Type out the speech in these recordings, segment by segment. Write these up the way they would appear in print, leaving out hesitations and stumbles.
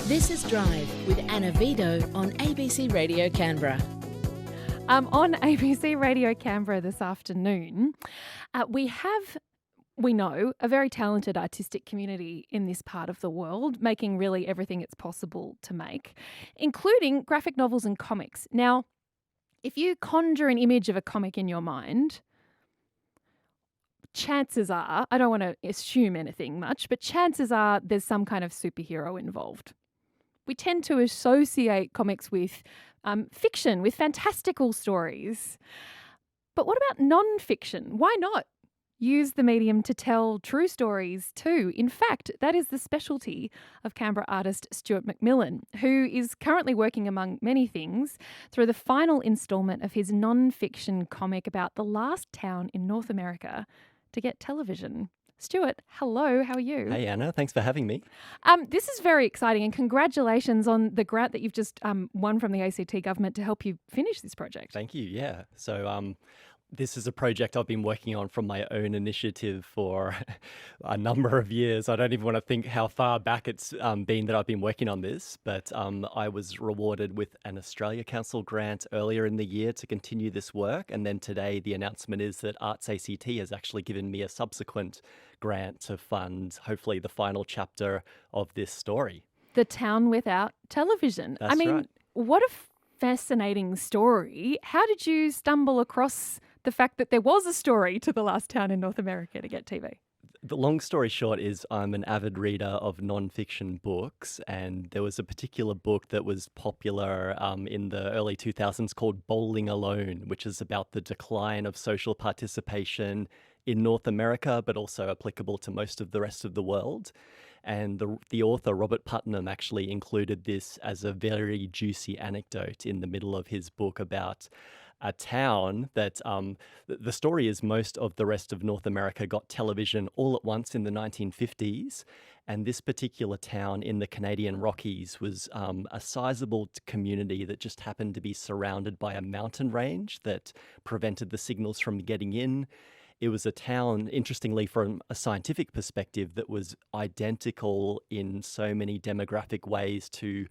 This is Drive with Anna Vidot on ABC Radio Canberra. On ABC Radio Canberra this afternoon, we know, a very talented artistic community in this part of the world, making really everything it's possible to make, including graphic novels and comics. Now, if you conjure an image of a comic in your mind, chances are, I don't want to assume anything much, but chances are there's some kind of superhero involved. We tend to associate comics with fiction, with fantastical stories. But what about non-fiction? Why not use the medium to tell true stories too? In fact, that is the specialty of Canberra artist Stuart McMillen, who is currently working, among many things, through the final instalment of his non-fiction comic about the last town in North America to get television. Stuart, hello, how are you? Hey Anna, thanks for having me. This is very exciting, and congratulations on the grant that you've just won from the ACT government to help you finish this project. Thank you, yeah. So this is a project I've been working on from my own initiative for a number of years. I don't even want to think how far back it's been that I've been working on this, but I was rewarded with an Australia Council grant earlier in the year to continue this work. And then today the announcement is that artsACT has actually given me a subsequent grant to fund, hopefully, the final chapter of this story. The Town Without Television. That's right. What a fascinating story. How did you stumble across the fact that there was a story to the last town in North America to get TV? The long story short is I'm an avid reader of non-fiction books, and there was a particular book that was popular in the early 2000s called Bowling Alone, which is about the decline of social participation in North America, but also applicable to most of the rest of the world. And the author, Robert Putnam, actually included this as a very juicy anecdote in the middle of his book about a town that the story is most of the rest of North America got television all at once in the 1950s. And this particular town in the Canadian Rockies was a sizable community that just happened to be surrounded by a mountain range that prevented the signals from getting in. It was a town, interestingly, from a scientific perspective, that was identical in so many demographic ways to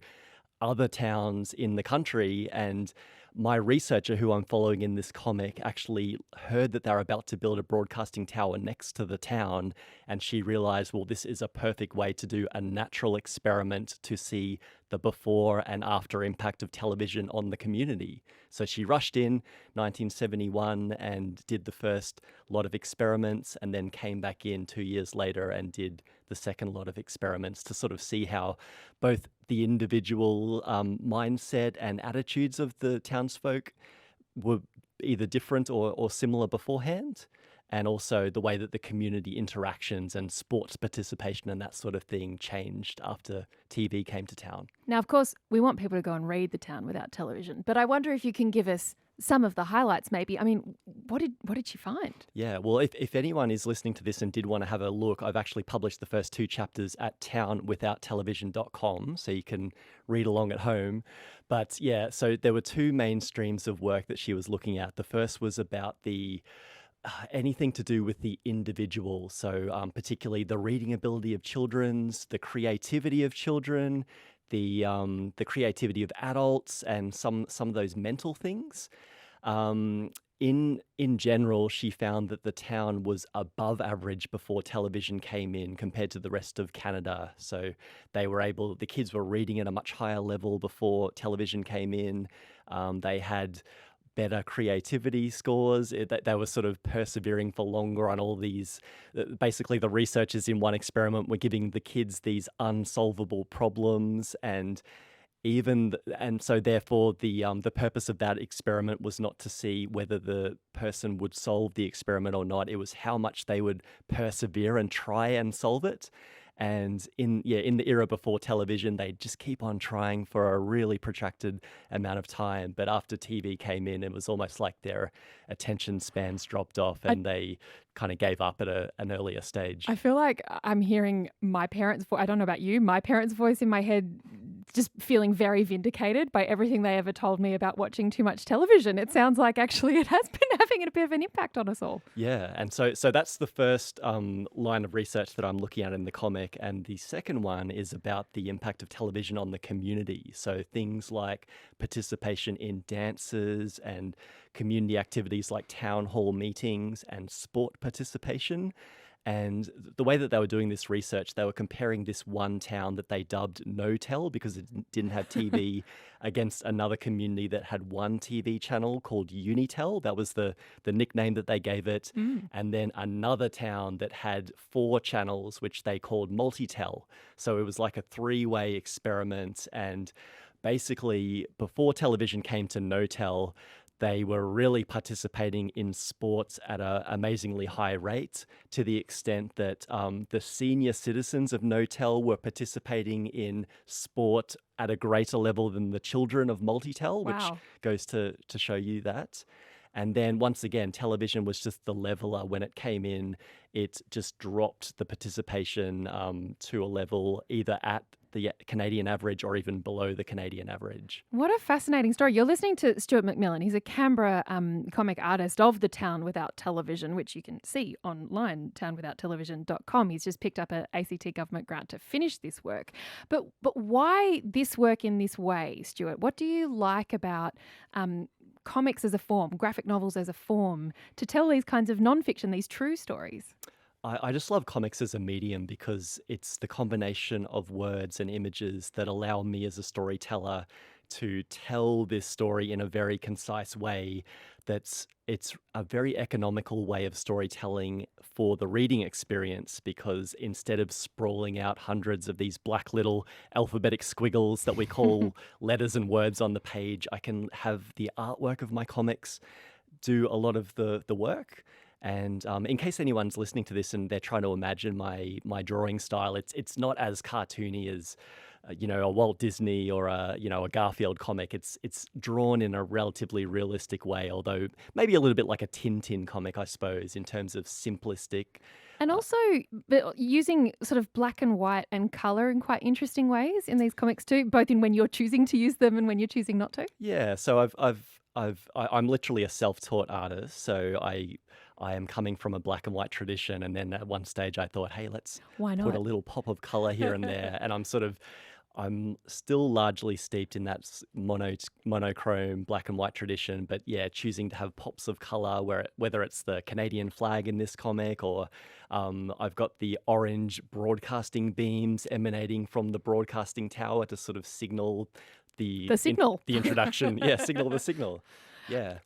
other towns in the country. And my researcher, who I'm following in this comic, actually heard that they're about to build a broadcasting tower next to the town. And she realized, well, this is a perfect way to do a natural experiment to see the before and after impact of television on the community. So she rushed in 1971 and did the first lot of experiments, and then came back in 2 years later and did the second lot of experiments to sort of see how both the individual mindset and attitudes of the townsfolk were either different or similar beforehand, and also the way that the community interactions and sports participation and that sort of thing changed after TV came to town. Now, of course, we want people to go and read The Town Without Television, but I wonder if you can give us some of the highlights maybe. I mean, what did you find? Yeah, well, if anyone is listening to this and did want to have a look, I've actually published the first 2 chapters at townwithouttelevision.com, so you can read along at home. But yeah, so there were 2 main streams of work that she was looking at. The first was about anything to do with the individual, so particularly the reading ability of children, the creativity of children, the creativity of adults, and some of those mental things. In general, she found that the town was above average before television came in compared to the rest of Canada. So the kids were reading at a much higher level before television came in. They had better creativity scores. They were sort of persevering for longer on all these. Basically, the researchers in one experiment were giving the kids these unsolvable problems, and so therefore the purpose of that experiment was not to see whether the person would solve the experiment or not. It was how much they would persevere and try and solve it. And in the era before television, they'd just keep on trying for a really protracted amount of time. But after TV came in, it was almost like their attention spans dropped off and they kind of gave up at an earlier stage. I feel like I'm hearing my parents' voice. I don't know about you, my parents' voice in my head just feeling very vindicated by everything they ever told me about watching too much television. It sounds like actually it has been having a bit of an impact on us all. Yeah, and so that's the first line of research that I'm looking at in the comic, and the second one is about the impact of television on the community. So things like participation in dances and community activities like town hall meetings and sport participation. And the way that they were doing this research, they were comparing this one town that they dubbed No-Tel because it didn't have TV against another community that had one TV channel called Unitel. That was the nickname that they gave it. And then another town that had 4 channels, which they called Multitel. So it was like a 3-way experiment. And basically, before television came to No-Tel, they were really participating in sports at an amazingly high rate, to the extent that the senior citizens of No-Tel were participating in sport at a greater level than the children of Multitel, which Wow. goes to show you that. And then once again, television was just the leveler. When it came in, it just dropped the participation to a level either at the Canadian average or even below the Canadian average. What a fascinating story. You're listening to Stuart McMillen. He's a Canberra comic artist of The Town Without Television, which you can see online, townwithouttelevision.com. He's just picked up an ACT government grant to finish this work. But why this work in this way, Stuart? What do you like about comics as a form, graphic novels as a form, to tell these kinds of nonfiction, these true stories? I just love comics as a medium because it's the combination of words and images that allow me as a storyteller to tell this story in a very concise way. It's a very economical way of storytelling for the reading experience, because instead of sprawling out hundreds of these black little alphabetic squiggles that we call letters and words on the page, I can have the artwork of my comics do a lot of the work. And in case anyone's listening to this and they're trying to imagine my drawing style, it's not as cartoony as a Walt Disney or a Garfield comic. It's drawn in a relatively realistic way, although maybe a little bit like a Tintin comic, I suppose, in terms of simplistic. And also using sort of black and white and colour in quite interesting ways in these comics too, both in when you're choosing to use them and when you're choosing not to. Yeah, so I'm literally a self-taught artist, so I am coming from a black and white tradition, and then at one stage I thought, hey, let's Why put a not? little pop of color here and there, and I'm still largely steeped in that monochrome black and white tradition, but yeah, choosing to have pops of color, whether it's the Canadian flag in this comic, or I've got the orange broadcasting beams emanating from the broadcasting tower to sort of signal The signal. the introduction. Yeah, signal the signal. Yeah.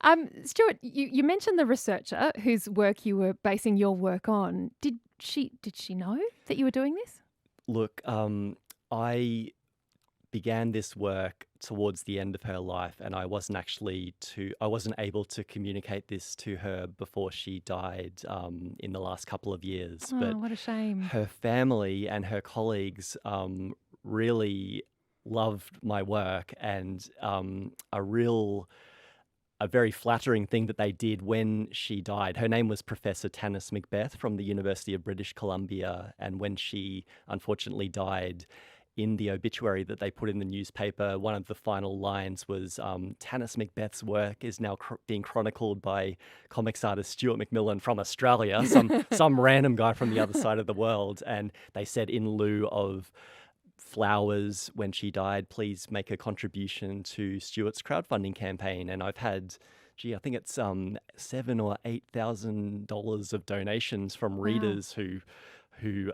Stuart, you mentioned the researcher whose work you were basing your work on. Did she know that you were doing this? Look, I began this work towards the end of her life, and I wasn't able to communicate this to her before she died in the last couple of years. Oh, But what a shame. her family and her colleagues really loved my work, and a very flattering thing that they did when she died. Her name was Professor Tanis Macbeth from the University of British Columbia, and when she unfortunately died, in the obituary that they put in the newspaper, one of the final lines was, Tanis Macbeth's work is now being chronicled by comics artist Stuart McMillen from Australia, some random guy from the other side of the world. And they said, in lieu of flowers when she died, please make a contribution to Stuart's crowdfunding campaign. And I've had, I think it's $7,000 or $8,000 of donations from readers who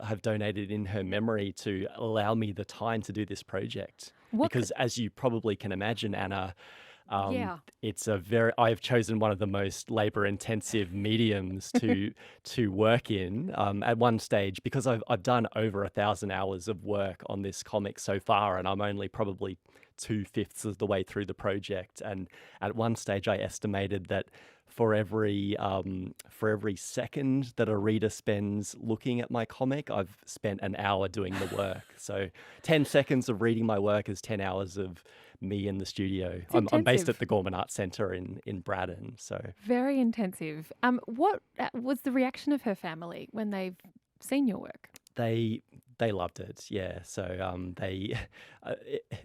have donated in her memory to allow me the time to do this project. Because as you probably can imagine, Anna, Yeah. I've chosen one of the most labor-intensive mediums to work in. At one stage, because I've done over 1,000 hours of work on this comic so far, and I'm only probably 2/5 of the way through the project. And at one stage, I estimated that for every second that a reader spends looking at my comic, I've spent an hour doing the work. So 10 seconds of reading my work is 10 hours of me in the studio. I'm based intensive. at the Gorman Arts Centre in Braddon. So Very intensive. What was the reaction of her family when they've seen your work? they They loved it, yeah. So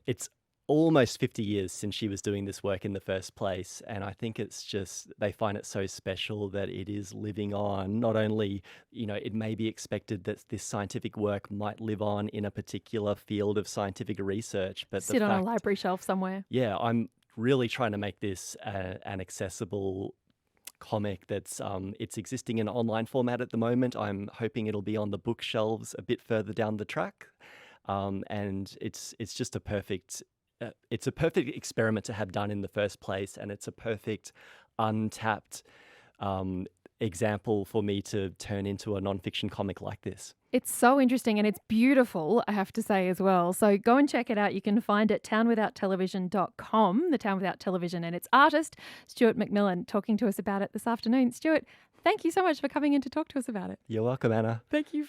it's almost 50 years since she was doing this work in the first place, and I think it's just they find it so special that it is living on. Not only, it may be expected that this scientific work might live on in a particular field of scientific research, but Sit on a library shelf somewhere. yeah, I'm really trying to make this an accessible comic that's it's existing in online format at the moment. I'm hoping it'll be on the bookshelves a bit further down the track, and it's just a perfect it's a perfect experiment to have done in the first place, and it's a perfect untapped example for me to turn into a nonfiction comic like this. It's so interesting and it's beautiful, I have to say as well. So go and check it out. You can find it townwithouttelevision.com, the Town Without Television, and its artist, Stuart McMillen, talking to us about it this afternoon. Stuart, thank you so much for coming in to talk to us about it. You're welcome, Anna. Thank you.